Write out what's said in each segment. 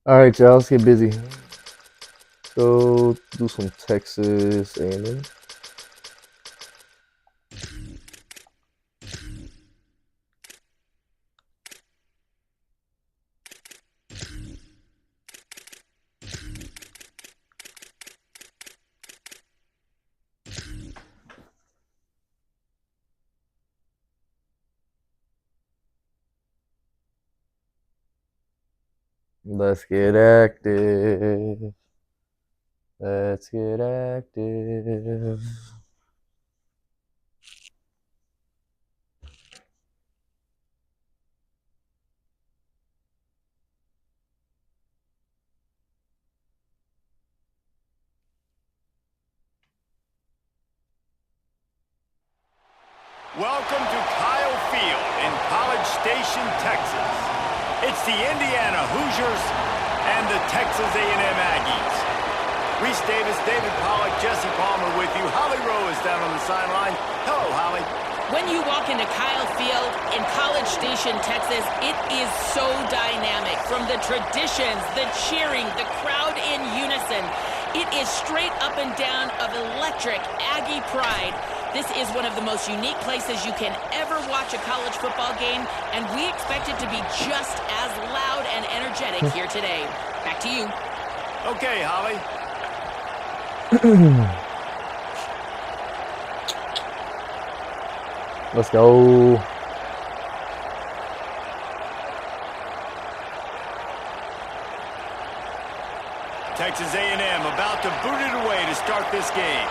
All right, y'all, let's get busy. Go do some Texas A&M. Let's get active. Let's get active. Welcome to Kyle Field in College Station, Texas. It's the Indiana Hoosiers and the Texas A&M Aggies. Reese Davis, David Pollack, Jesse Palmer with you. Holly Rowe is down on the sideline. Hello, Holly. When you walk into Kyle Field in College Station, Texas, it is so dynamic. From the traditions, the cheering, the crowd in unison, it is straight up and down of electric Aggie pride. This is one of the most unique places you can ever watch a college football game, and we expect it to be just as loud and energetic here today. Back to you. Okay, Holly. Let's go. Texas A&M about to boot it away to start this game.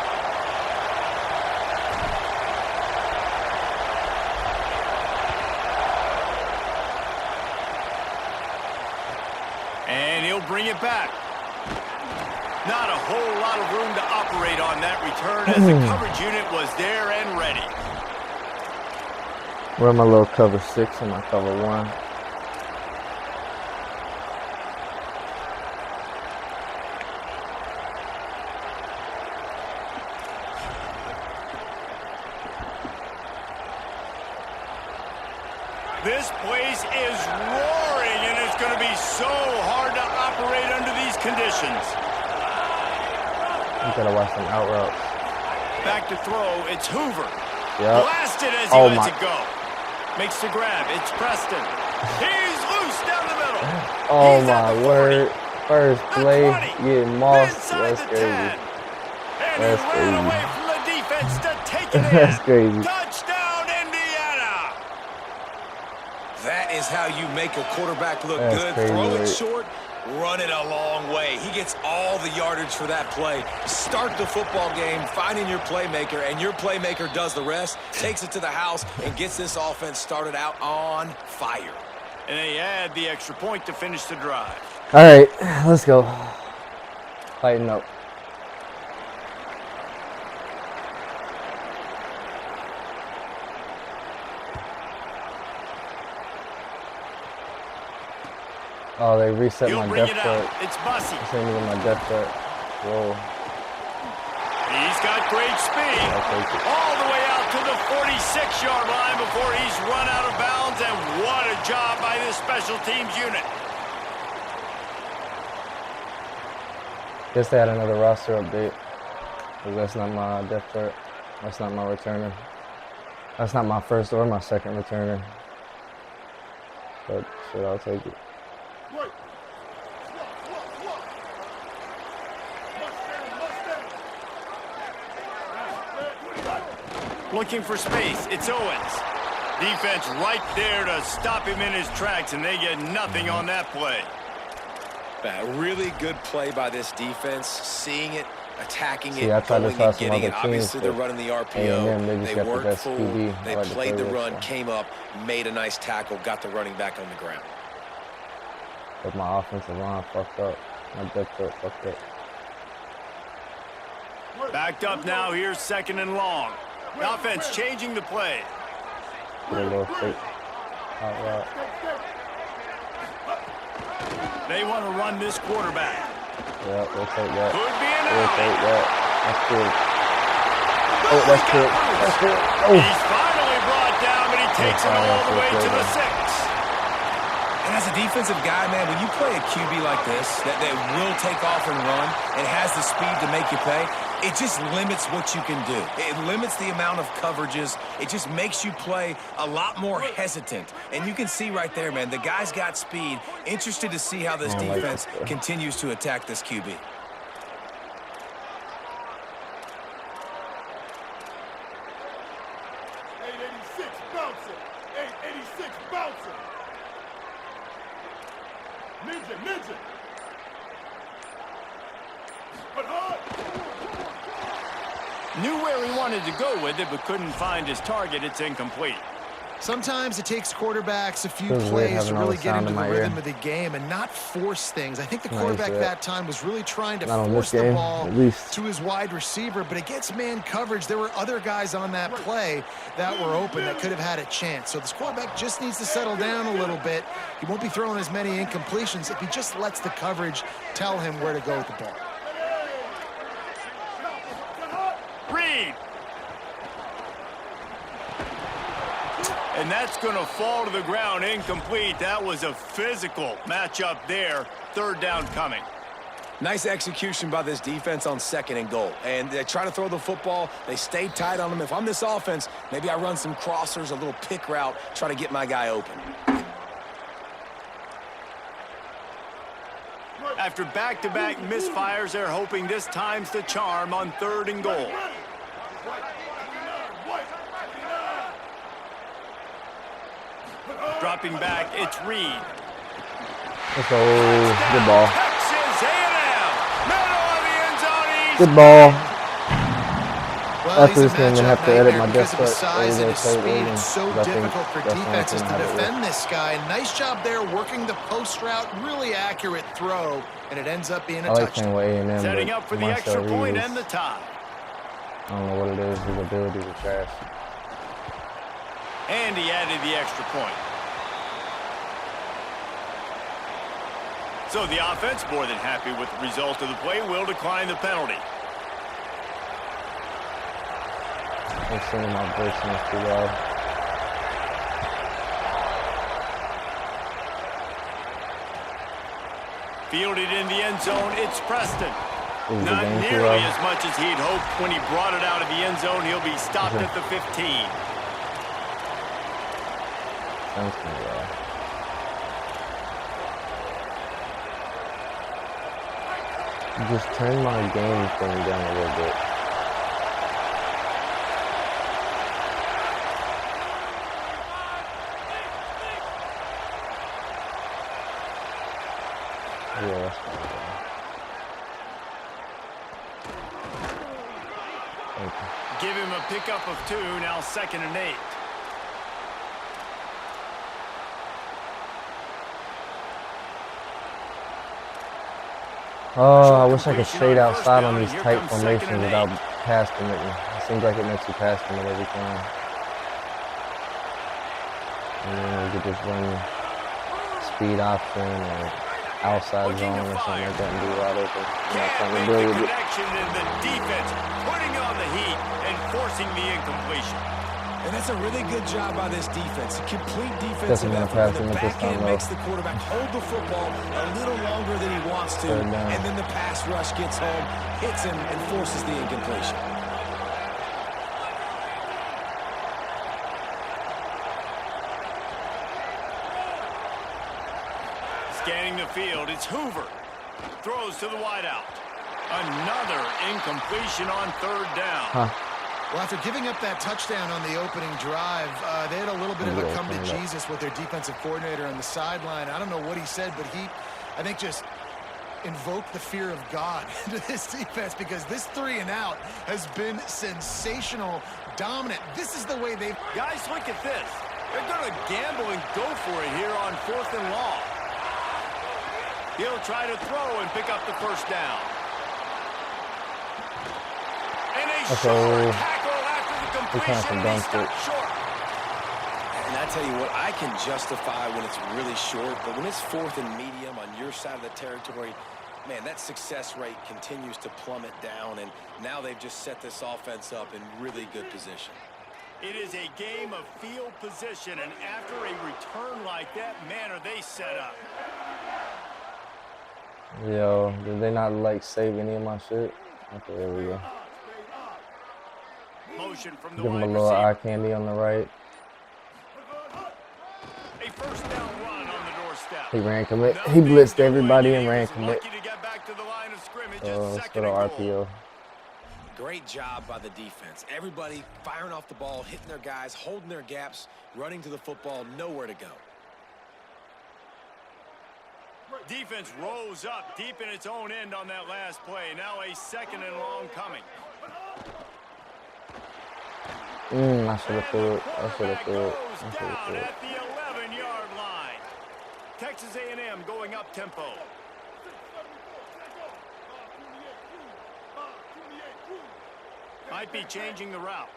And he'll bring it back. Not a whole lot of room to operate on that return as the coverage unit was there and ready. We're in my little cover 6 and my cover 1. This place is roaring, and it's going to be so hard to operate under these conditions. You gotta watch some out routes. Back to throw, it's Hoover. Yep. Blasted as he lets it go. Makes the grab, it's Preston. He's loose down the middle. Oh He's my word. First play, getting mossed. That's crazy. And That's he ran crazy. away from the defense to take it in. That's crazy. Touchdown, Indiana. That is how you make a quarterback look That's good. crazy, Throw it right? short, run it a long way. He gets all the yardage for that play. Start the football game finding your playmaker, and your playmaker does the rest, takes it to the house, and gets this offense started out on fire. And they add the extra point to finish the drive. All right, let's go. Tighten up. Oh, they reset He'll my bring depth it chart. out. It's Bussey. Same with my depth chart. Whoa. He's got great speed. I'll take it. All the way out to the 46-yard line before he's run out of bounds, and what a job by this special teams unit. Guess they had another roster update. Because that's not my depth chart. That's not my returner. That's not my first or my second returner. But shit, I'll take it. Looking for space. It's Owens. Defense right there to stop him in his tracks, and they get nothing on that play. A really good play by this defense, seeing it, attacking See, it, I tried to going try and some getting other it. Obviously, teams, they're but running the RPO. A&M, they just They got the weren't best fooled. QB. I They like to played play the with, run, so. came up, made a nice tackle, got the running back on the ground. But my offensive line fucked up. My depth chart fucked up. Backed up now. Here's second and long. The offense changing the play. Get a little fake out route. They want to run this quarterback. Yeah, we'll take that. Could be an We'll out. take that. That's good. Oh, that's good. That's good. Oh. He's finally brought down, but he takes it all the way to the 6. And as a defensive guy, man, when you play a QB like this that will take off and run and has the speed to make you pay, it just limits what you can do. It limits the amount of coverages. It just makes you play a lot more hesitant. And you can see right there, man, the guy's got speed. Interested to see how this defense continues to attack this QB. 886 bouncing. 886 bouncing. Ninja. But hard. Knew where he wanted to go with it, but couldn't find his target. It's incomplete. Sometimes it takes quarterbacks a few Feels weird plays to having all really the get sound into in the my rhythm ear. of the game and not force things. I think the Not quarterback used to it. that time was really trying to Not on force this the game, ball at least. to his wide receiver, but against man coverage, there were other guys on that play that were open that could have had a chance. So this quarterback just needs to settle down a little bit. He won't be throwing as many incompletions if he just lets the coverage tell him where to go with the ball. Reed. And that's going to fall to the ground incomplete. That was a physical matchup there. Third down coming. Nice execution by this defense on 2nd and goal. And they try to throw the football. They stay tight on them. If I'm this offense, maybe I run some crossers, a little pick route, try to get my guy open. After back-to-back misfires, they're hoping this time's the charm on 3rd and goal. Dropping back, it's Reed. Let's go. Good ball. Texas A&M. Middle of the end zone. He's Good ball. Well, After he's this a game, I'm gonna matchup have to edit nightmare my because of his desk up. size and his Play speed. Oregon, It's so 'cause I think difficult for that's the only defenses team to I have defend this guy. Nice job there working the post route. Really accurate throw, and it ends up being a I like touchdown. playing with A&M, setting but up for the Marcel extra Reed point is- and the tie. I don't know what it is. His abilities are trash. And he added the extra point. So the offense, more than happy with the result of the play, will decline the penalty. I'm singing my voice in this too loud. Fielded in the end zone, it's Preston. Is the Not game too nearly loud? as much as he'd hoped when he brought it out of the end zone. He'll be stopped at the 15. Sounds kind of loud. Just turn my game thing down a little bit. Yeah, that's fine. Thank you. Give him a pickup of 2, now 2nd and 8. Oh, I wish I could shade outside on these tight formations without pass committing. It seems like it makes you pass commit every time. And then you could just run speed option or outside zone or something like that and be wide open. I'm not Can't trying to make deal the with it. connection, and the defense putting on the heat and forcing the incompletion. And that's a really good job by this defense. A complete defensive Definitely gonna effort. pass The him at this back time, end though. makes the quarterback hold the football a little longer than he wants to. Third down. And then the pass rush gets home, hits him, and forces the incompletion. Scanning the field, it's Hoover. Throws to the wideout. Another incompletion on 3rd down. Well, after giving up that touchdown on the opening drive, they had a little bit of a come to Jesus with their defensive coordinator on the sideline. I don't know what he said, but he, I think, just invoked the fear of God into this defense because this 3 and out has been sensational, dominant. This is the way they've... Guys, look at this. They're going to gamble and go for it here on 4th and long. He'll try to throw and pick up the 1st down. And a short tackle after the completion, and he stopped short. And I tell you what, I can justify when it's really short, but when it's 4th and medium on your side of the territory, man, that success rate continues to plummet down, and now they've just set this offense up in really good position. It is a game of field position, and after a return like that, man, are they set up. Yo, did they not like save any of my shit? Okay, there we go. Motion from the Give him a wide little receiver. eye candy on the right. A first down run on the doorstep. He ran commit. He blitzed everybody and ran commit. Lucky to get back to the line of scrimmage. Let's go to RPO. Great job by the defense. Everybody firing off the ball, hitting their guys, holding their gaps, running to the football, nowhere to go. Defense rose up deep in its own end on that last play. Now a second and long coming. I should have threw it. I should have threw it. Goes down at the 11-yard line. Texas A&M going up tempo. Might be changing the route.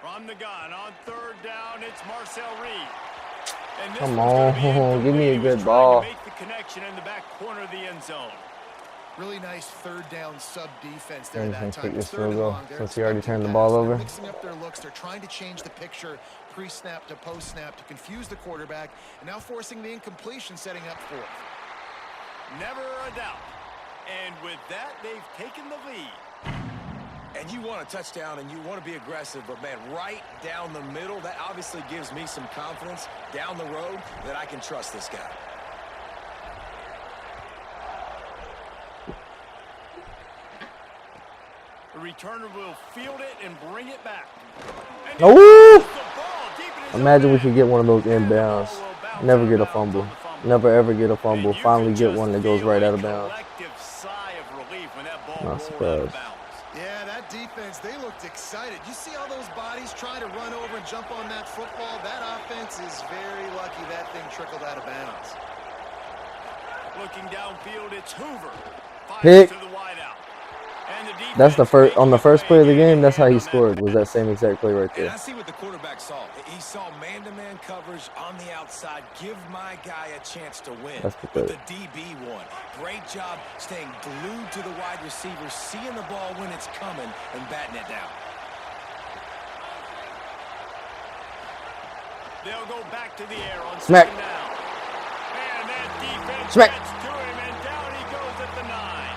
From the gun on third down, it's Marcel Reed. And this Come one's gonna be on, give me a incomplete. He was good trying ball. to make the connection in the back corner of the end zone. Really nice third down sub defense there He's that gonna time. kick this Third field and goal long. They're since he already expecting turned the pass. ball They're over. mixing up their looks. They're trying to change the picture pre-snap to post-snap to confuse the quarterback, and now forcing the incompletion, setting up fourth. Never a doubt. And with that, they've taken the lead. And you want a touchdown and you want to be aggressive, but man, right down the middle, that obviously gives me some confidence down the road that I can trust this guy. The returner will field it and bring it back. And Oh! the ball deep in his Imagine own we end. could get one of those And the ball inbounds. will bounce Never out get a of bounds fumble. on the fumble. Never ever get a fumble. And you Finally could get just one that goes feel right a out of bounds. collective sigh of relief when that ball Not rolled out of surprised. bounds. Yeah, that defense, they looked excited. You see all those bodies trying to run over and jump on that football? That offense is very lucky that thing trickled out of bounds. Looking downfield, it's Hoover. Fires Pick. to the wideout. And the defense That's the first on the making first play of the play game. That's how he on that scored. Was pass. that same exact play right And I there? see what the quarterback saw. He saw man-to-man coverage on the outside. Give my guy a chance to win. That's But pathetic. the DB won. Great job staying glued to the wide receiver, seeing the ball when it's coming and batting it down. They'll go back to the air on Smack. second down. And that defense Smack. gets to him, and down he goes at the 9.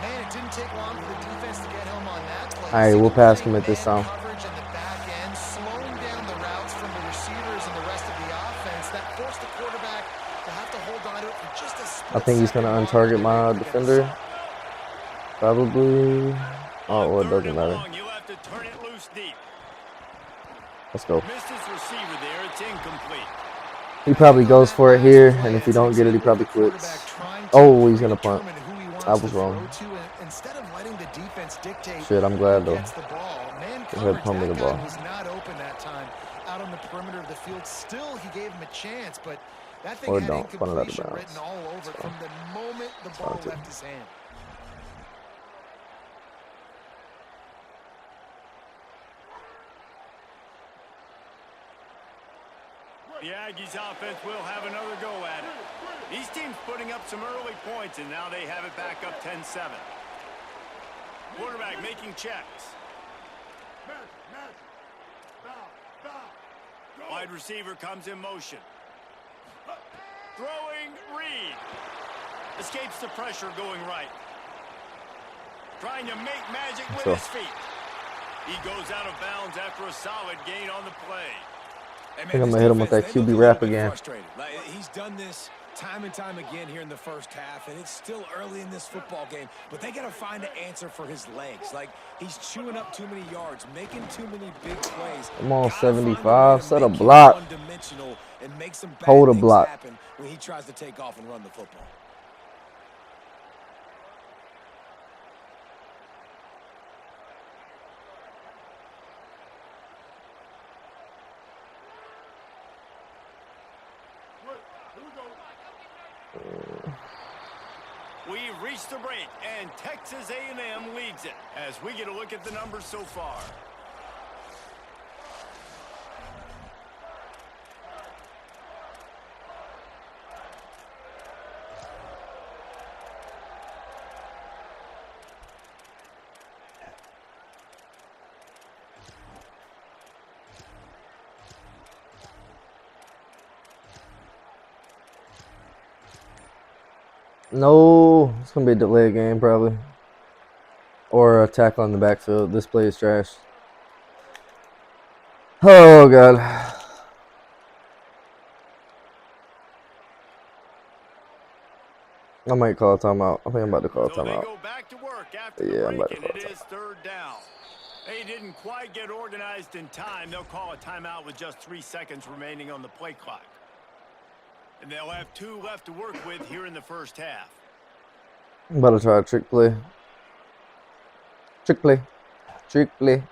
Man, it didn't take long for the defense to get home on that play. All right, we'll pass him at this Man time. coverage in the back end, slowing down the routes from the receivers and the rest of the offense. That forced the quarterback to have to hold on to it for just a split I think he's second gonna longer untarget than my they could get defender. inside. Probably. Oh, well, it Third doesn't and matter. long, you'll have to turn it loose deep. Let's go. Missed his receiver there. It's incomplete. He probably goes for it here, and if he don't get it, he probably quits. Oh, he's gonna punt. I was wrong. Instead of letting the defense dictate Shit, I'm glad who though. gets the ball. Man Go ahead, coverage, punt me that the guy ball. was not open that time out on the perimeter of the field. Still, he gave him a chance, but that thing Or had don't. Punt it out of incompletion bounds. written all over it from the moment the ball Sounds good. left his hand. The Aggies offense will have another go at it. These teams putting up some early points, and now they have it back up 10-7. Quarterback making checks. Wide receiver comes in motion. Throwing Reed. Escapes the pressure going right. Trying to make magic with So. his feet. He goes out of bounds after a solid gain on the play. Hey, man, think I'm this gonna hit him with defense, that they QB look a rap little bit again. frustrated. Like, he's done this time and time again here in the first half, and it's still early in this football game, but they got to find an answer for his legs. Like, he's chewing up too many yards, making too many big plays. Come on, Gotta find a way 75. to Set a make him block. one-dimensional and make some bad Hold a things block. happen when he tries to take off and run the football. We've reached the break, and Texas A&M leads it as we get a look at the numbers so far. No, it's gonna be a delayed game probably, or a tackle on the backfield. This play is trash. Oh god. I might call a timeout. I think I'm about to call a So they timeout. go back to work after the Yeah, I'm about break, to call and a it is third down. They didn't quite get organized in time. They'll call a timeout with just 3 seconds remaining on the play clock. And they'll have 2 left to work with here in the first half. I'm about to try a trick play. Trick play. Trick play.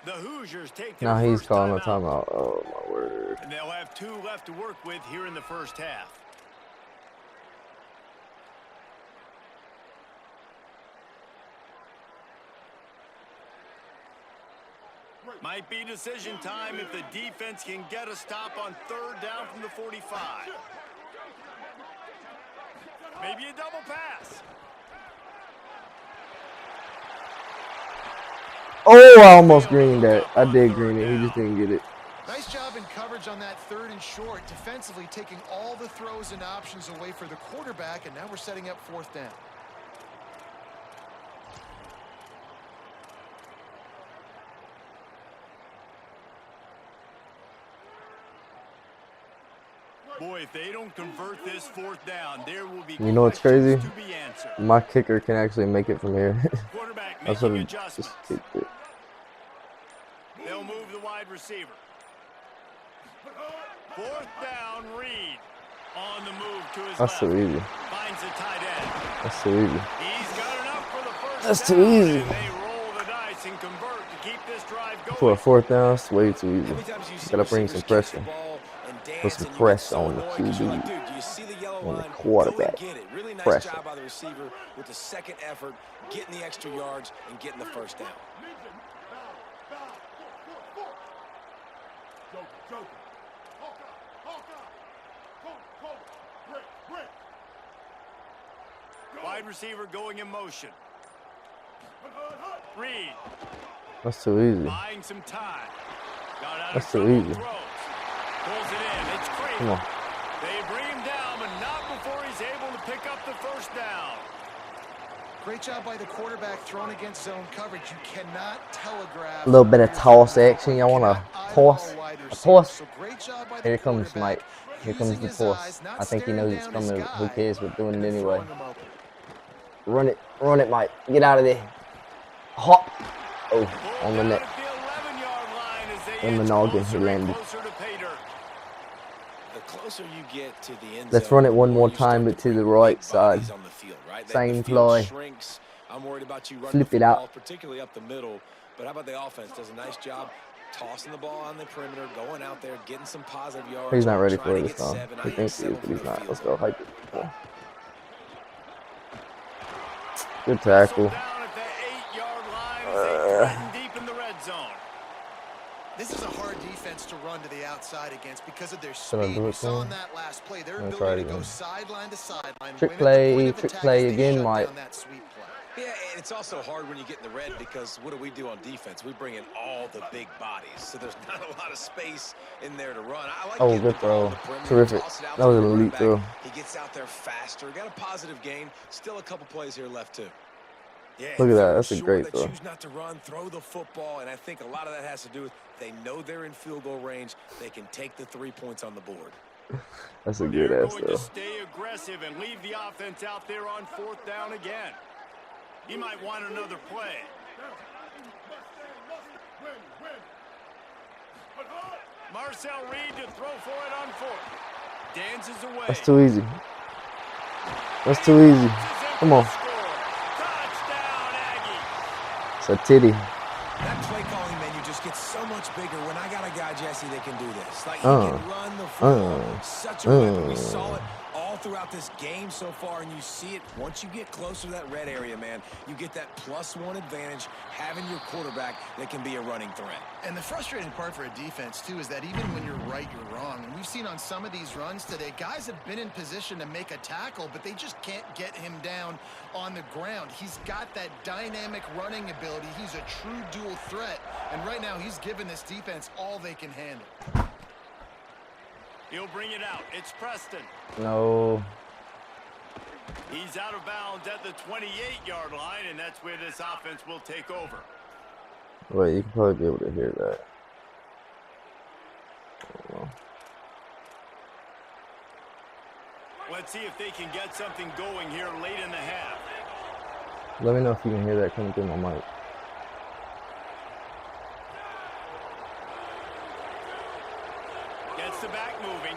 The Hoosiers take their Now he's first calling a timeout. timeout. Oh my word. And they'll have 2 left to work with here in the first half. Might be decision time if the defense can get a stop on third down from the 45. Maybe a double pass. Oh, I almost greened that. I did green it. He just didn't get it. Nice job in coverage on that 3rd and short, defensively taking all the throws and options away for the quarterback, and now we're setting up 4th down. Boy, if they don't convert this 4th down, there will be You know what's crazy? questions to be answered. My kicker can actually make it from here. Quarterback I should making have just adjustments. kicked it. They'll move the wide receiver. 4th down, Reed. On the move to his That's left. too easy. Finds the tight end. That's too easy. He's got enough for the first That's down. too easy. And they roll the dice and convert to keep this drive going. For a 4th down, it's way too easy. How many times you see Gotta bring some receivers catch the pressure. ball and dance Put some and you get pressure so on the annoyed 'cause you're like, QB. dude, you see the yellow On the line, quarterback. go and get it. Really nice Pressure. job by the receiver with the 2nd effort, getting the extra yards and getting the first down. Wide receiver going in motion. Reed That's too easy. buying some time. Got out That's of too trouble, easy. throws. Pulls it in. It's crazy. Come on. They bring him down, but not before he's able to pick up the first down. Great job by the quarterback thrown against zone coverage. You cannot telegraph. A little bit of toss action. Y'all want a toss? A toss? So great job by the Here comes quarterback, Mike. Here comes using the his toss. eyes, not I think he knows it's staring down coming. his Who guy, cares? We're doing it and anyway. throwing him open. Run it, Mike. Get out of there. Hop. Oh, Pulled on the down neck. at the 11-yard line as they On the inch noggin, he closer and landed. closer to pay dirt. The closer you get to the end Let's zone, run it one the more you start time, to but to the bring right big side. bodies on the field, right? Same the field play. shrinks. I'm worried about you running Flip the it out. football, particularly up the middle. But how about the offense? Does a nice job tossing the ball on the perimeter, going out there, getting some positive yards. He's not ready trying for to it this get time. 7. I He think thinks he is, 7 but for he's the not. field Let's goal. go. Hype it. Come on. Good Whistle tackle. down at the 8-yard line as they threaten deep in the red zone. This is a hard defense to run to the outside against because of their Should I speed. do We it saw to in him? that last play their I'm gonna try ability it to go again. sideline to sideline. Trick win at the play, point of trick attack play as they again, shut Mike. down that sweep play. Yeah, and it's also hard when you get in the red because what do we do on defense? We bring in all the big bodies, so there's not a lot of space in there to run. I like Oh, getting good the ball on throw. the perimeter, Terrific. toss it out That to was the an running elite back. throw. He gets out there faster. Got a positive gain. Still a couple plays here left too. Yeah, Look at if that. they're That's a sure great they throw. choose not to run, throw the football, and I think a lot of that has to do with they know they're in field goal range. They can take the 3 points on the board. That's a They're good ass going throw. to stay aggressive and leave the offense out there on 4th down again. He might want another play. Marcel Reed to throw for it on 4th. Dances away. That's too easy. That's too easy. Come on. Touchdown, Aggie. It's a titty. That play calling menu just gets so much bigger when I got a guy, Jesse, that can do this. Like, he Uh, can run the football. Such a weapon. We saw it all throughout this game so far, and you see it once you get closer to that red area, man, you get that +1 advantage having your quarterback that can be a running threat. And the frustrating part for a defense, too, is that even when you're right, you're wrong. And we've seen on some of these runs today, guys have been in position to make a tackle, but they just can't get him down on the ground. He's got that dynamic running ability. He's a true dual threat. And right now, he's given this defense all they can handle. He'll bring it out. It's Preston. No. He's out of bounds at the 28-yard line, and that's where this offense will take over. Wait, you can probably be able to hear that. Let's see if they can get something going here late in the half. Let me know if you can hear that coming through my mic. Gets the back moving.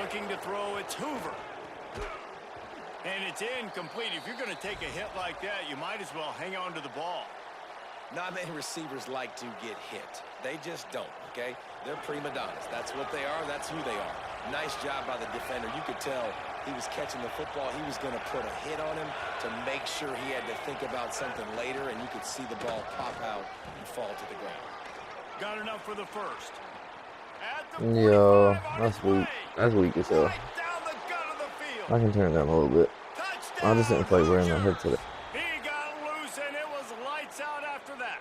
Looking to throw, it's Hoover. And it's incomplete. If you're going to take a hit like that, you might as well hang on to the ball. Not many receivers like to get hit. They just don't, okay? They're prima donnas. That's what they are. That's who they are. Nice job by the defender. You could tell he was catching the football. He was going to put a hit on him to make sure he had to think about something later, and you could see the ball pop out and fall to the ground. Got enough for the first. Yo, that's weak. That's weak as hell. Right down the gut of the field. I can turn it down a little bit. I just didn't feel like wearing my head today. He got loose, and it was lights out after that.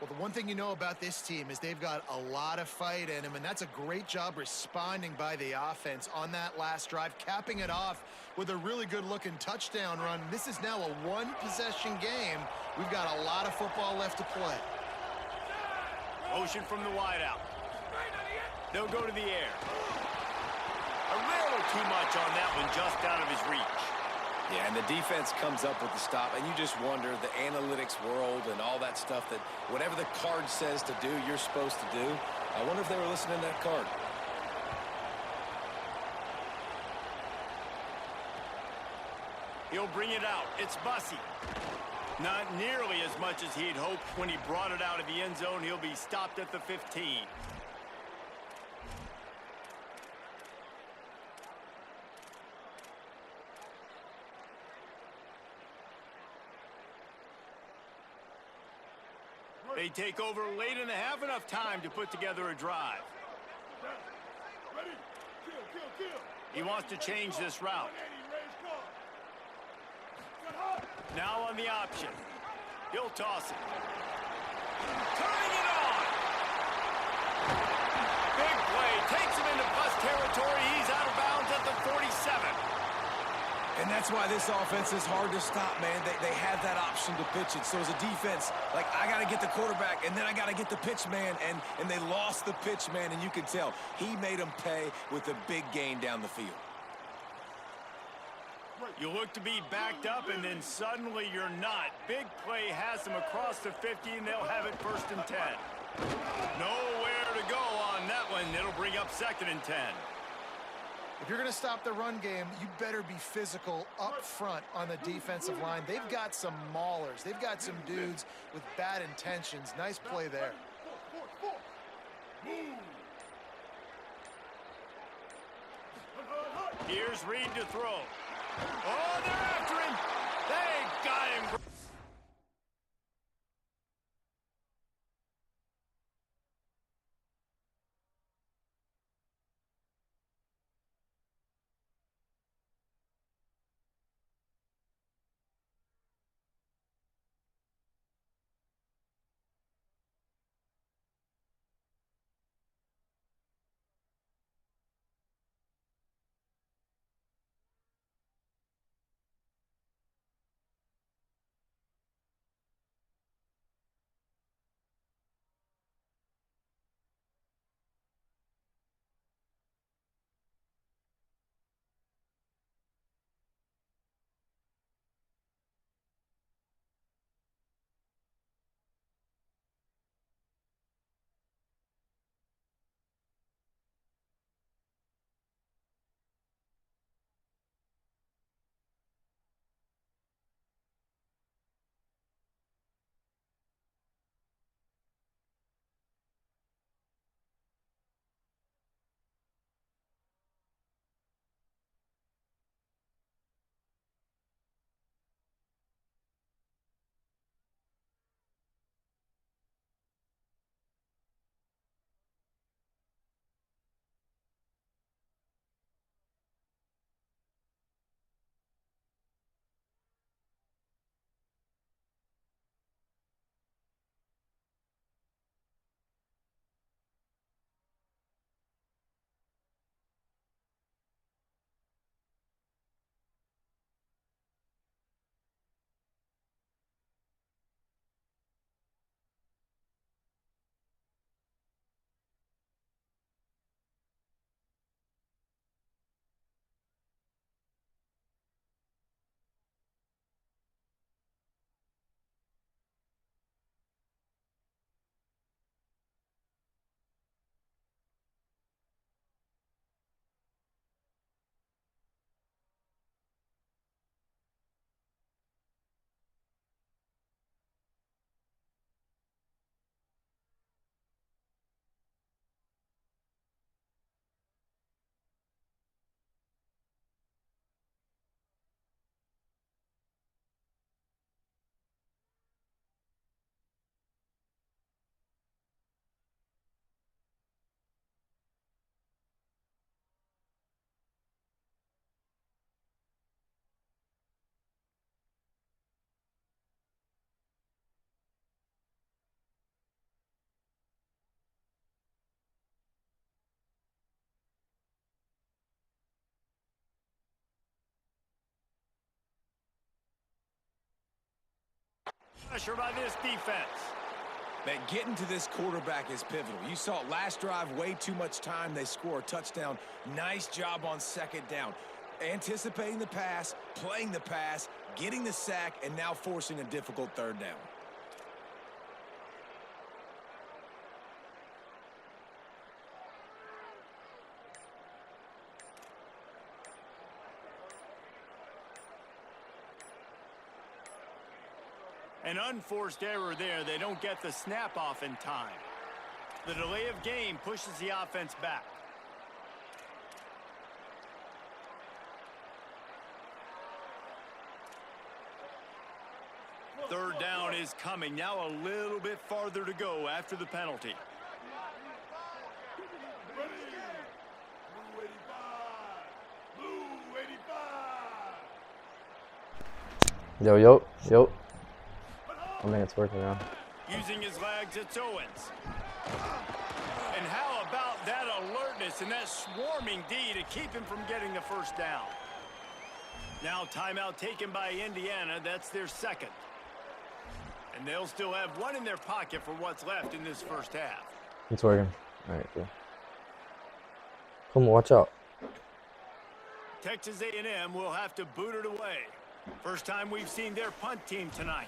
Well, the one thing you know about this team is they've got a lot of fight in them, and that's a great job responding by the offense on that last drive, capping it off with a really good-looking touchdown run. This is now a one-possession game. We've got a lot of football left to play. Motion from the wideout. They'll go to the air. A little too much on that one, just out of his reach. Yeah, and the defense comes up with the stop, and you just wonder, the analytics world and all that stuff, that whatever the card says to do, you're supposed to do. I wonder if they were listening to that card. He'll bring it out. It's Bussey. Not nearly as much as he'd hoped when he brought it out of the end zone. He'll be stopped at the 15. They take over late in the half, enough time to put together a drive. He wants to change this route. Now on the option. He'll toss it. Turning it on. Big play. Takes him into bus territory. He's out of bounds at the 47. And that's why this offense is hard to stop, man. They have that option to pitch it. So as a defense, like, I got to get the quarterback, and then I got to get the pitch man, and they lost the pitch man, and you can tell he made them pay with a big gain down the field. You look to be backed up, and then suddenly you're not. Big play has them across the 50, and they'll have it 1st and 10. Nowhere to go on that one. It'll bring up 2nd and 10. If you're going to stop the run game, you better be physical up front on the defensive line. They've got some maulers. They've got some dudes with bad intentions. Nice play there. Here's Reed to throw. Oh, they're after him. They got him. pressure by this defense. Man, getting to this quarterback is pivotal. You saw it last drive, way too much time. They score a touchdown. Nice job on second down. Anticipating the pass, playing the pass, getting the sack, and now forcing a difficult third down. An unforced error there. They don't get the snap off in time. The delay of game pushes the offense back. Third down is coming. Now a little bit farther to go after the penalty. Yo. I think it's working now. Using his legs, it's Owens. And how about that alertness and that swarming D to keep him from getting the first down? Now timeout taken by Indiana. That's their second. And they'll still have one in their pocket for what's left in this first half. It's working. All right, cool. Come on, watch out. Texas A&M will have to boot it away. First time we've seen their punt team tonight.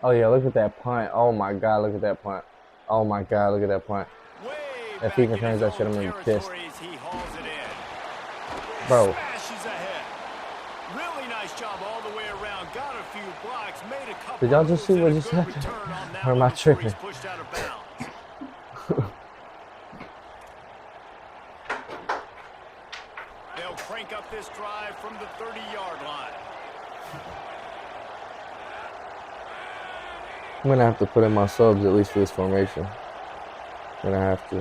Oh, yeah, look at that punt. Oh, my God, look at that punt. Oh, my God, look at that punt. Way If he returns that shit, I'm going to be pissed. He hauls it in. Bro. Smashes ahead. Really nice job all the way around. Got a few blocks, made a couple. Did y'all just see what just happened? Or am I tripping? Pushed out of bounds. They'll crank up this drive from the 30-yard line. I'm going to have to put in my subs at least for this formation. I'm going to have to.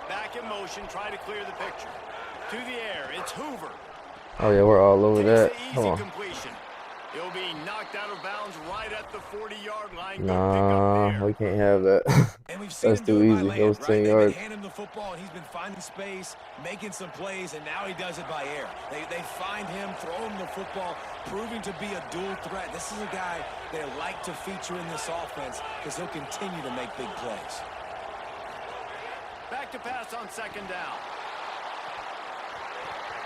Back in motion, try to clear the picture. To the air, it's Hoover. Oh, yeah, we're all over that. Takes the Come easy on. completion. He'll be knocked out of bounds right at the 40-yard line. Good Nah, pickup there. we can't have that. And we've seen That's him too do it by easy. land, Those right? 10 They've yards. been handing him the football, and he's been finding space, making some plays, and now he does it by air. They find him, throw him the football, proving to be a dual threat. This is a guy they like to feature in this offense because he'll continue to make big plays. Back to pass on second down.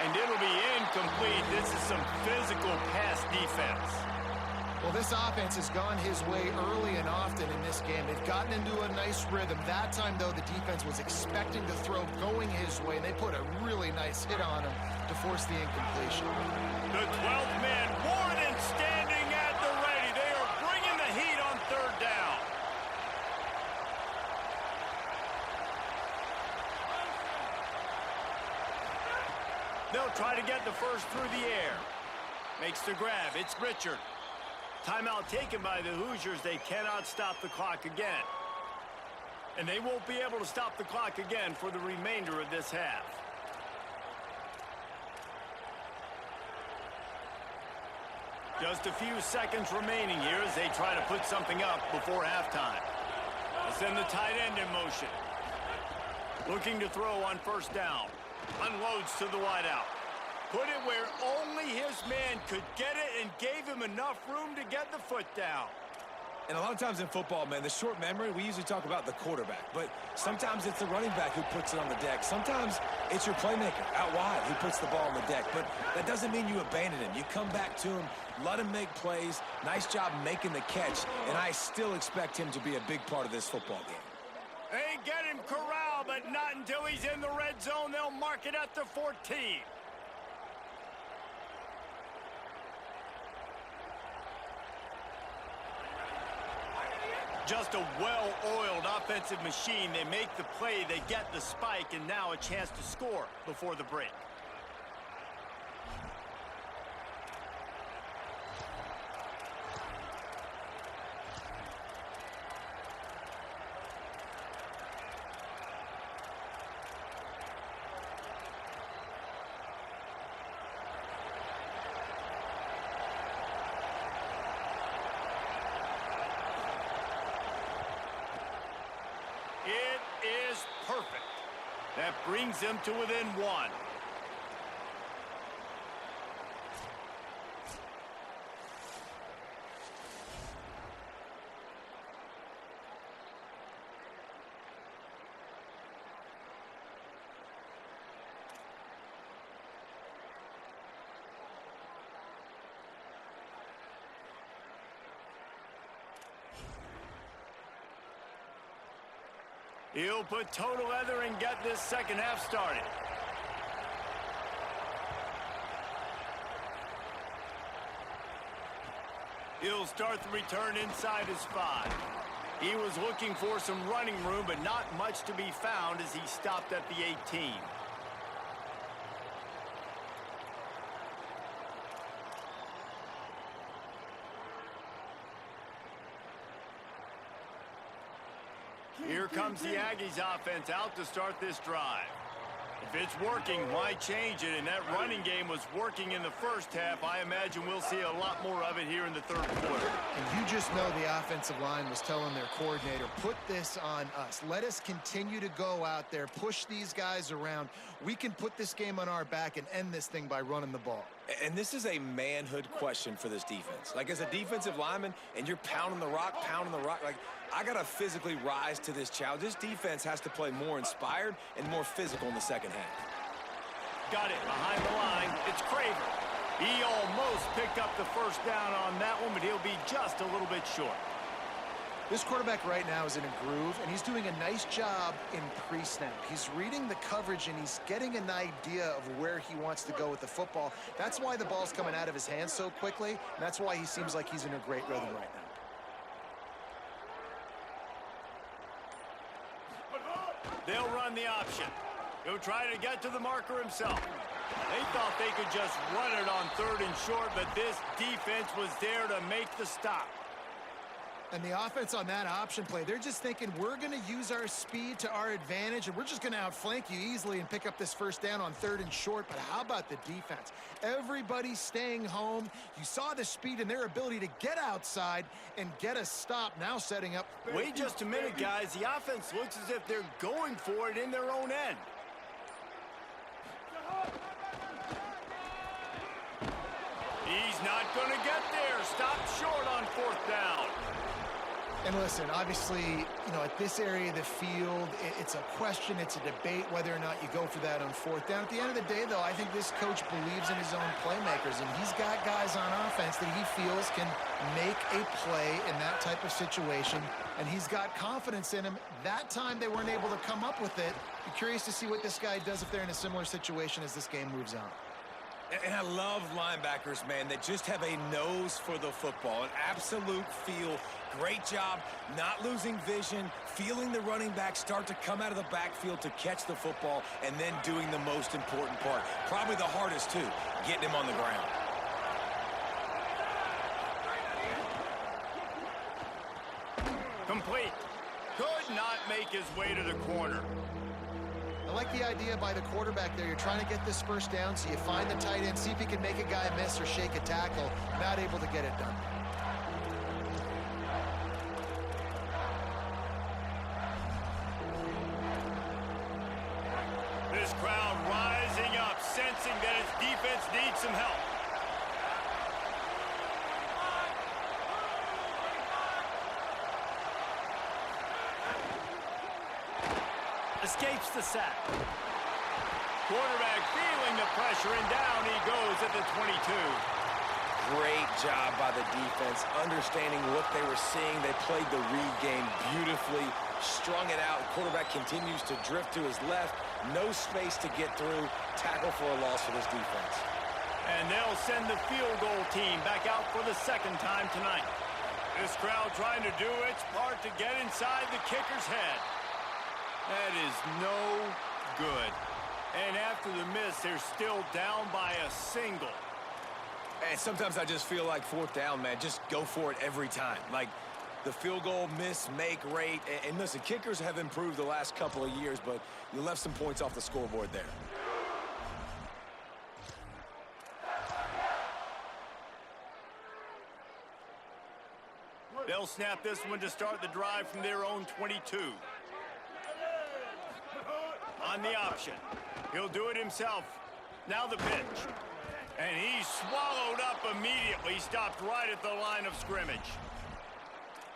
And it'll be incomplete. This is some physical pass defense. Well, this offense has gone his way early and often in this game. They've gotten into a nice rhythm. That time, though, the defense was expecting the throw going his way, and they put a really nice hit on him to force the incompletion. The 12th man, Warden, standing at the ready. They are bringing the heat on third down. They'll try to get the first through the air. Makes the grab. It's Richard. Timeout taken by the Hoosiers. They cannot stop the clock again. And they won't be able to stop the clock again for the remainder of this half. Just a few seconds remaining here as they try to put something up before halftime. They'll send the tight end in motion. Looking to throw on first down. Unloads to the wideout. Put it where only his man could get it and gave him enough room to get the foot down. And a lot of times in football, man, the short memory, we usually talk about the quarterback. But sometimes it's the running back who puts it on the deck. Sometimes it's your playmaker out wide who puts the ball on the deck. But that doesn't mean you abandon him. You come back to him, let him make plays. Nice job making the catch. And I still expect him to be a big part of this football game. They get him corralled, but not until he's in the red zone. They'll mark it at the 14. Just a well-oiled offensive machine. They make the play, they get the spike, and now a chance to score before the break. It is perfect. That brings them to within one. He'll put total leather and get this second half started. He'll start the return inside his 5. He was looking for some running room, but not much to be found as he stopped at the 18. Here comes the Aggies offense out to start this drive. If it's working, why change it? And that running game was working in the first half. I imagine we'll see a lot more of it here in the third quarter. And you just know the offensive line was telling their coordinator, put this on us. Let us continue to go out there, push these guys around. We can put this game on our back and end this thing by running the ball. And this is a manhood question for this defense. Like, as a defensive lineman, and you're pounding the rock, like, I got to physically rise to this challenge. This defense has to play more inspired and more physical in the second half. Got it behind the line. It's Craver. He almost picked up the first down on that one, but he'll be just a little bit short. This quarterback right now is in a groove, and he's doing a nice job in pre-snap. He's reading the coverage, and he's getting an idea of where he wants to go with the football. That's why the ball's coming out of his hands so quickly, and that's why he seems like he's in a great rhythm right now. They'll run the option. He'll try to get to the marker himself. They thought they could just run it on 3rd and short, but this defense was there to make the stop. And the offense on that option play, they're just thinking we're going to use our speed to our advantage, and we're just going to outflank you easily and pick up this first down on 3rd and short. But how about the defense? Everybody's staying home. You saw the speed and their ability to get outside and get a stop, now setting up. Wait just a minute, guys. The offense looks as if they're going for it in their own end. He's not going to get there. Stop short on 4th down. And listen, obviously, you know, at this area of the field, it's a question, it's a debate whether or not you go for that on 4th down. At the end of the day, though, I think this coach believes in his own playmakers, and he's got guys on offense that he feels can make a play in that type of situation, and he's got confidence in him. That time they weren't able to come up with it. Be curious to see what this guy does if they're in a similar situation as this game moves on. And I love linebackers, man, that just have a nose for the football, an absolute feel. Great job not losing vision, feeling the running back start to come out of the backfield to catch the football, and then doing the most important part. Probably the hardest, too, getting him on the ground. Complete. Could not make his way to the corner. I like the idea by the quarterback there. You're trying to get this first down, so you find the tight end, see if he can make a guy miss or shake a tackle. Not able to get it done. This crowd rising up, sensing that its defense needs some help. Escapes the sack. Quarterback feeling the pressure, and down he goes at the 22. Great job by the defense, understanding what they were seeing. They played the read game beautifully, strung it out. Quarterback continues to drift to his left. No space to get through. Tackle for a loss for this defense. And they'll send the field goal team back out for the second time tonight. This crowd trying to do its part to get inside the kicker's head. That is no good. And after the miss, they're still down by a single. And sometimes I just feel like 4th down, man, just go for it every time. Like, the field goal miss, make rate. And listen, kickers have improved the last couple of years, but you left some points off the scoreboard there. They'll snap this one to start the drive from their own 22. On the option. He'll do it himself. Now the pitch. And he's swallowed up immediately, stopped right at the line of scrimmage.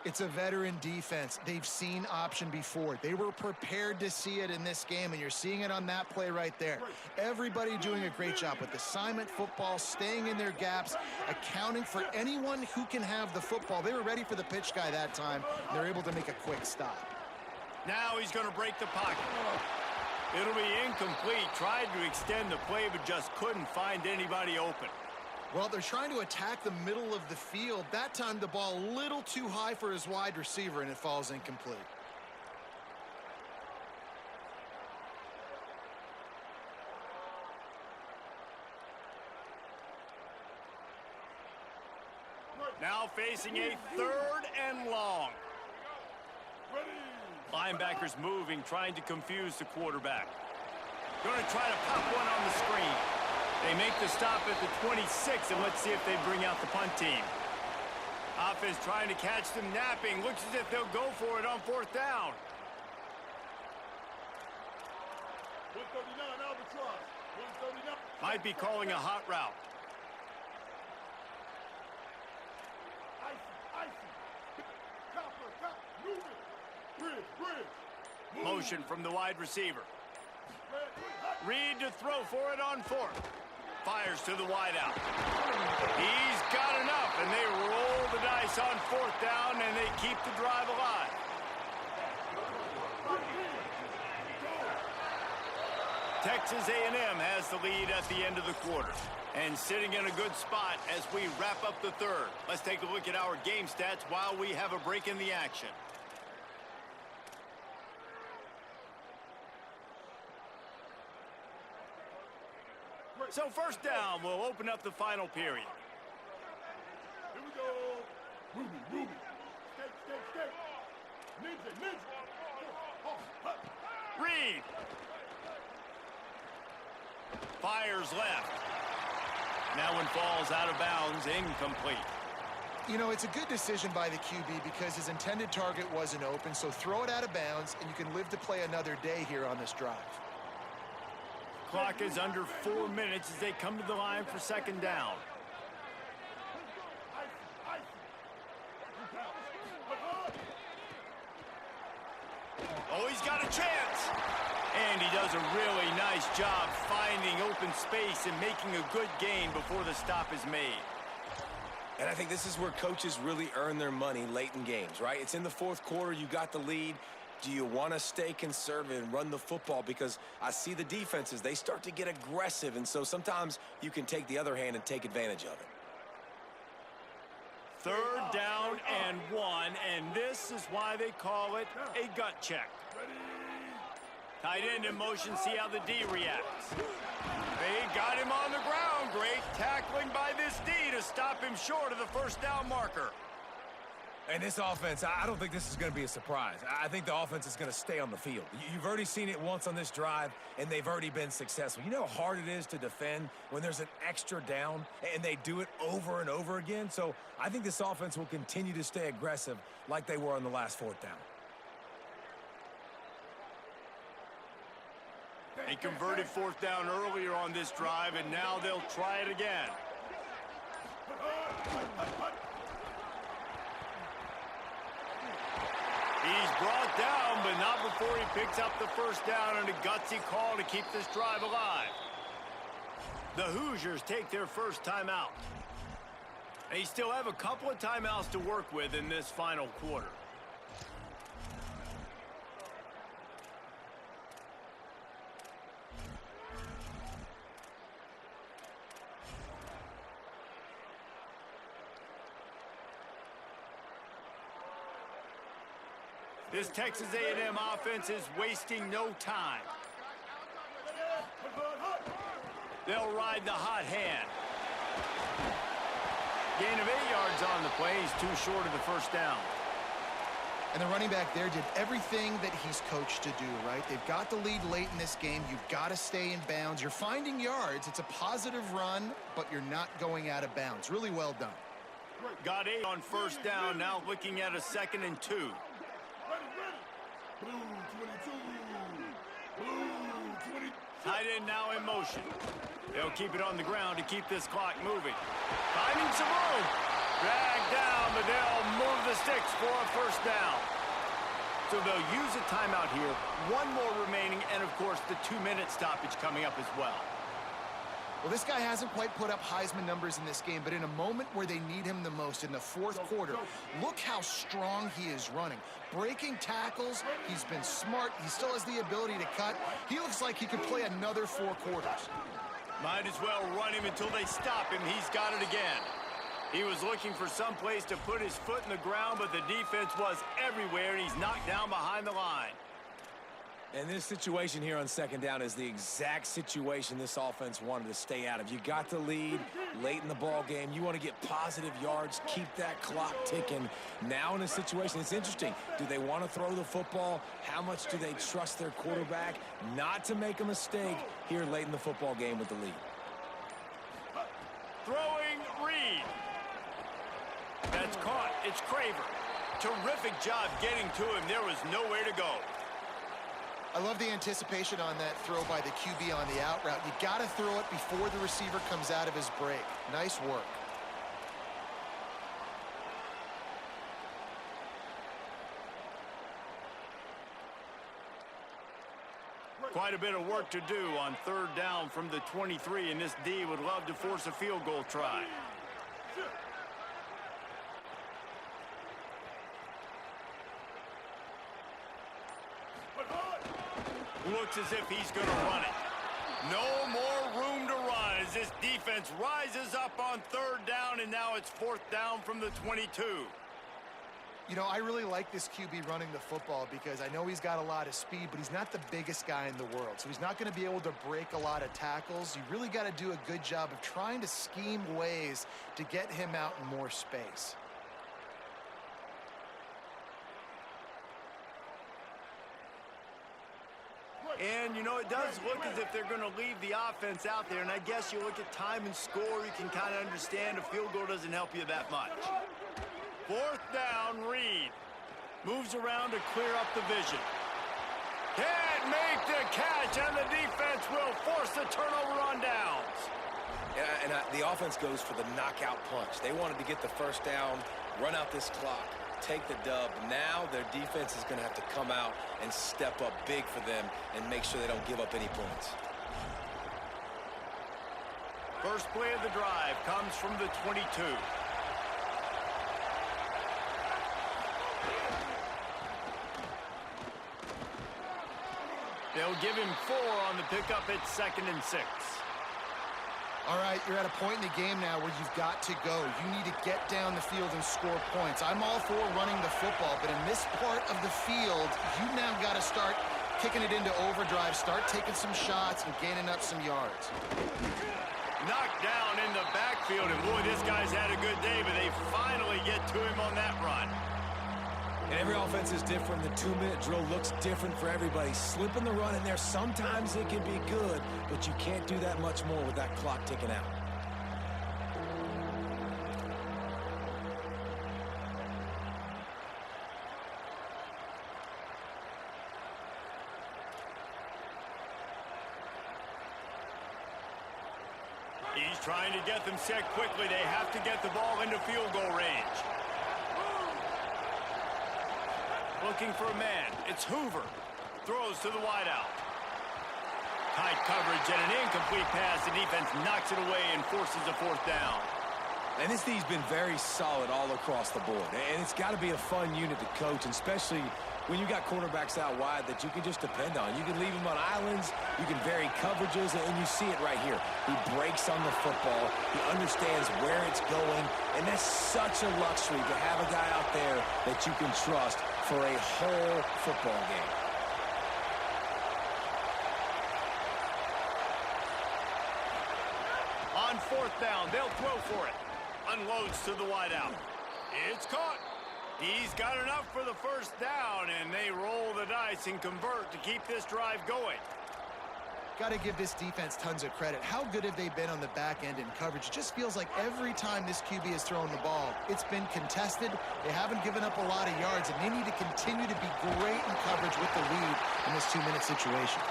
It's a veteran defense. They've seen option before. They were prepared to see it in this game, and you're seeing it on that play right there. Everybody doing a great job with assignment football, staying in their gaps, accounting for anyone who can have the football. They were ready for the pitch guy that time, and they're able to make a quick stop. Now he's going to break the pocket. It'll be incomplete. Tried to extend the play, but just couldn't find anybody open. Well, they're trying to attack the middle of the field. That time, the ball a little too high for his wide receiver, and it falls incomplete. Now facing a 3rd and long. Linebackers moving, trying to confuse the quarterback. Going to try to pop one on the screen. They make the stop at the 26, and let's see if they bring out the punt team. Offense trying to catch them napping. Looks as if they'll go for it on 4th down. 139 Albatross. 139. Might be calling a hot route. Icy. Copper. Moving. Bridge. Motion from the wide receiver. Reed to throw for it on 4th. Fires to the wideout. He's got enough, and they roll the dice on 4th down, and they keep the drive alive. Texas A&M has the lead at the end of the quarter, and sitting in a good spot as we wrap up the 3rd. Let's take a look at our game stats while we have a break in the action. So 1st down will open up the final period. Here we go. Ruby. Stay. Ninja. Reed. Fires left. That one falls out of bounds, incomplete. You know, it's a good decision by the QB because his intended target wasn't open, so throw it out of bounds, and you can live to play another day here on this drive. Clock is under 4 minutes as they come to the line for 2nd down. Oh, he's got a chance. And he does a really nice job finding open space and making a good gain before the stop is made. And I think this is where coaches really earn their money late in games, right? It's in the 4th quarter. You got the lead. Do you want to stay conservative and run the football? Because I see the defenses, they start to get aggressive, and so sometimes you can take the other hand and take advantage of it. 3rd down and 1, and this is why they call it a gut check. Tight end in motion, see how the D reacts. They got him on the ground. Great tackling by this D to stop him short of the 1st down marker. And this offense, I don't think this is going to be a surprise. I think the offense is going to stay on the field. You've already seen it once on this drive, and they've already been successful. You know how hard it is to defend when there's an extra down, and they do it over and over again? So I think this offense will continue to stay aggressive like they were on the last 4th down. They converted 4th down earlier on this drive, and now they'll try it again. He's brought down, but not before he picks up the 1st down, and a gutsy call to keep this drive alive. The Hoosiers take their 1st timeout. They still have a couple of timeouts to work with in this final quarter. This Texas A&M offense is wasting no time. They'll ride the hot hand. Gain of 8 yards on the play. He's too short of the 1st down. And the running back there did everything that he's coached to do, right? They've got the lead late in this game. You've got to stay in bounds. You're finding yards. It's a positive run, but you're not going out of bounds. Really well done. Got 8 on 1st down. Now looking at a 2nd and 2. Blue 22. Blue 20. Tight end now in motion. They'll keep it on the ground to keep this clock moving. Finding some room. Dragged down, but they'll move the sticks for a 1st down. So they'll use a timeout here. 1 more remaining, and of course the 2-minute stoppage coming up as well. Well, this guy hasn't quite put up Heisman numbers in this game, but in a moment where they need him the most, in the fourth quarter, look how strong he is running. Breaking tackles, he's been smart. He still has the ability to cut. He looks like he could play another 4 quarters. Might as well run him until they stop him. He's got it again. He was looking for some place to put his foot in the ground, but the defense was everywhere, and he's knocked down behind the line. And this situation here on second down is the exact situation this offense wanted to stay out of. You got the lead late in the ball game. You want to get positive yards, keep that clock ticking. Now in a situation, it's interesting. Do they want to throw the football? How much do they trust their quarterback not to make a mistake here late in the football game with the lead? Throwing Reed. That's caught. It's Craver. Terrific job getting to him. There was nowhere to go. I love the anticipation on that throw by the QB on the out route. You got to throw it before the receiver comes out of his break. Nice work. Quite a bit of work to do on third down from the 23, and this D would love to force a field goal try. Looks as if he's going to run it. No more room to run as this defense rises up on third down, and now it's fourth down from the 22. You know, I really like this QB running the football because I know he's got a lot of speed, but he's not the biggest guy in the world. So he's not going to be able to break a lot of tackles. You really got to do a good job of trying to scheme ways to get him out in more space. And, you know, it does look as if they're going to leave the offense out there. And I guess you look at time and score, you can kind of understand a field goal doesn't help you that much. Fourth down, Reed. Moves around to clear up the vision. Can't make the catch, and the defense will force the turnover on downs. And the offense goes for the knockout punch. They wanted to get the first down, run out this clock, take the dub. Now their defense is going to have to come out and step up big for them and make sure they don't give up any points. First play of the drive comes from the 22. They'll give him 4 on the pickup at 2nd and 6. All right, you're at a point in the game now where you've got to go. You need to get down the field and score points. I'm all for running the football, but in this part of the field, you now got to start kicking it into overdrive, start taking some shots and gaining up some yards. Knocked down in the backfield, and boy, this guy's had a good day, but they finally get to him on that run. And every offense is different. The 2-minute drill looks different for everybody. Slipping the run in there, sometimes it can be good, but you can't do that much more with that clock ticking out. He's trying to get them set quickly. They have to get the ball into field goal range. Looking for a man. It's Hoover. Throws to the wideout. Tight coverage and an incomplete pass. The defense knocks it away and forces a fourth down. And this D's been very solid all across the board. And it's got to be a fun unit to coach, and especially when you got quarterbacks out wide that you can just depend on. You can leave them on islands, you can vary coverages, and you see it right here. He breaks on the football, he understands where it's going, and that's such a luxury to have a guy out there that you can trust for a whole football game. On fourth down, they'll throw for it. Unloads to the wideout. It's caught. He's got enough for the first down, and they roll the dice and convert to keep this drive going. Got to give this defense tons of credit. How good have they been on the back end in coverage? It just feels like every time this QB has thrown the ball, it's been contested. They haven't given up a lot of yards, and they need to continue to be great in coverage with the lead in this 2-minute situation.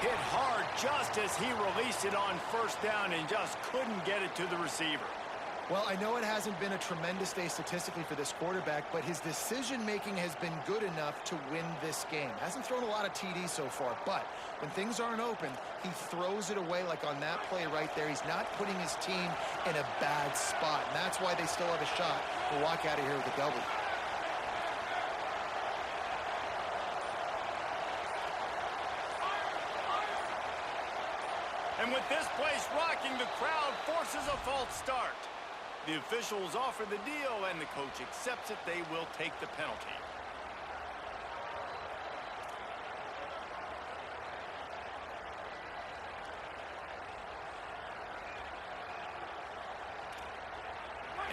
Hit hard just as he released it on first down and just couldn't get it to the receiver. Well, I know it hasn't been a tremendous day statistically for this quarterback, but his decision-making has been good enough to win this game. Hasn't thrown a lot of TDs so far, but when things aren't open, he throws it away like on that play right there. He's not putting his team in a bad spot, and that's why they still have a shot to walk out of here with a W. And with this place rocking, the crowd forces a false start. The officials offer the deal, and the coach accepts it. They will take the penalty.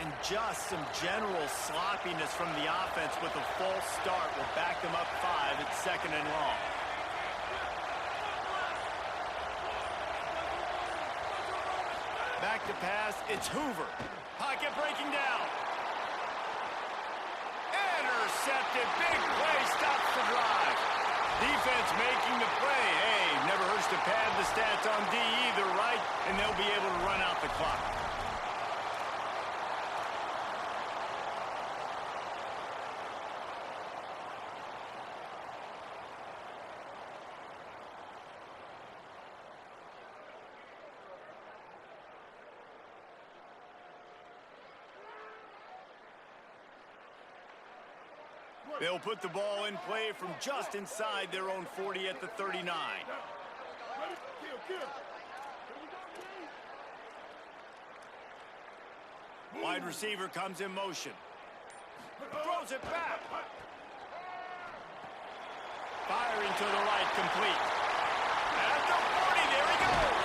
And just some general sloppiness from the offense with a false start will back them up 5 at 2nd and long. Back to pass, it's Hoover. Pocket breaking down. Intercepted, big play, stops the drive. Defense making the play. Hey, never hurts to pad the stats on D either, right? And they'll be able to run out the clock. They'll put the ball in play from just inside their own 40 at the 39. Ready? Kill. Wide receiver comes in motion. Throws it back. Firing to the right, complete. At the 40, there he goes.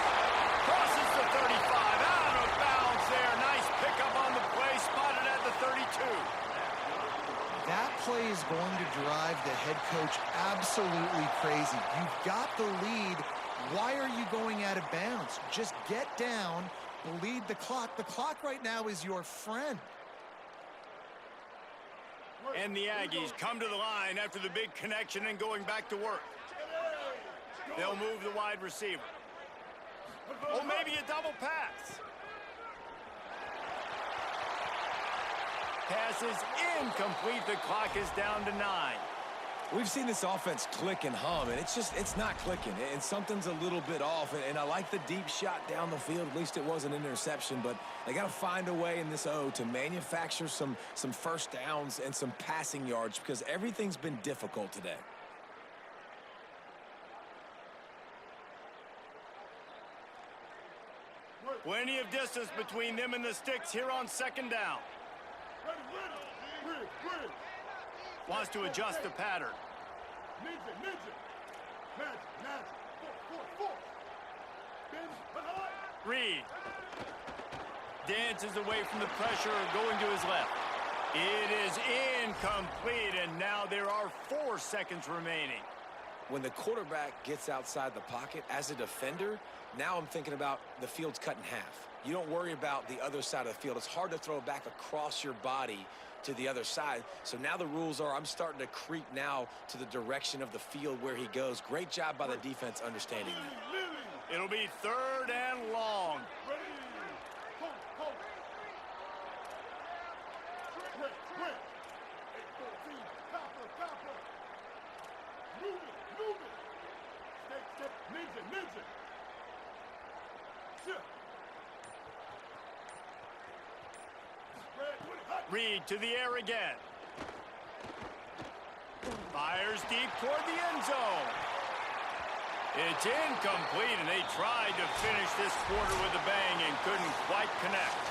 Crosses the 35, out of bounds there. Nice pickup on the play, spotted at the 32. That play is going to drive the head coach absolutely crazy. You've got the lead. Why are you going out of bounds? Just get down, bleed the clock. The clock right now is your friend. And the Aggies come to the line after the big connection and going back to work. They'll move the wide receiver. Oh, maybe a double pass. Pass is incomplete. The clock is down to 9. We've seen this offense click and hum, and it's not clicking, and something's a little bit off. And I like the deep shot down the field. At least it was an interception, but they got to find a way in this O to manufacture some first downs and some passing yards because everything's been difficult today. Plenty of distance between them and the sticks here on 2nd down. Ready. Wants to adjust the pattern. Ninja. Magic. Force. Bend, Reed dances away from the pressure, going to his left. It is incomplete, and now there are 4 seconds remaining. When the quarterback gets outside the pocket as a defender, now I'm thinking about the field's cut in half. You don't worry about the other side of the field. It's hard to throw it back across your body to the other side. So now the rules are I'm starting to creep now to the direction of the field where he goes. Great job by the defense understanding that. It'll be 3rd and long. Ready. Hold. Wait. 8-14. Copper. Move it. Step. Ninja. Shift. Reed to the air again. Fires deep toward the end zone. It's incomplete, and they tried to finish this quarter with a bang and couldn't quite connect.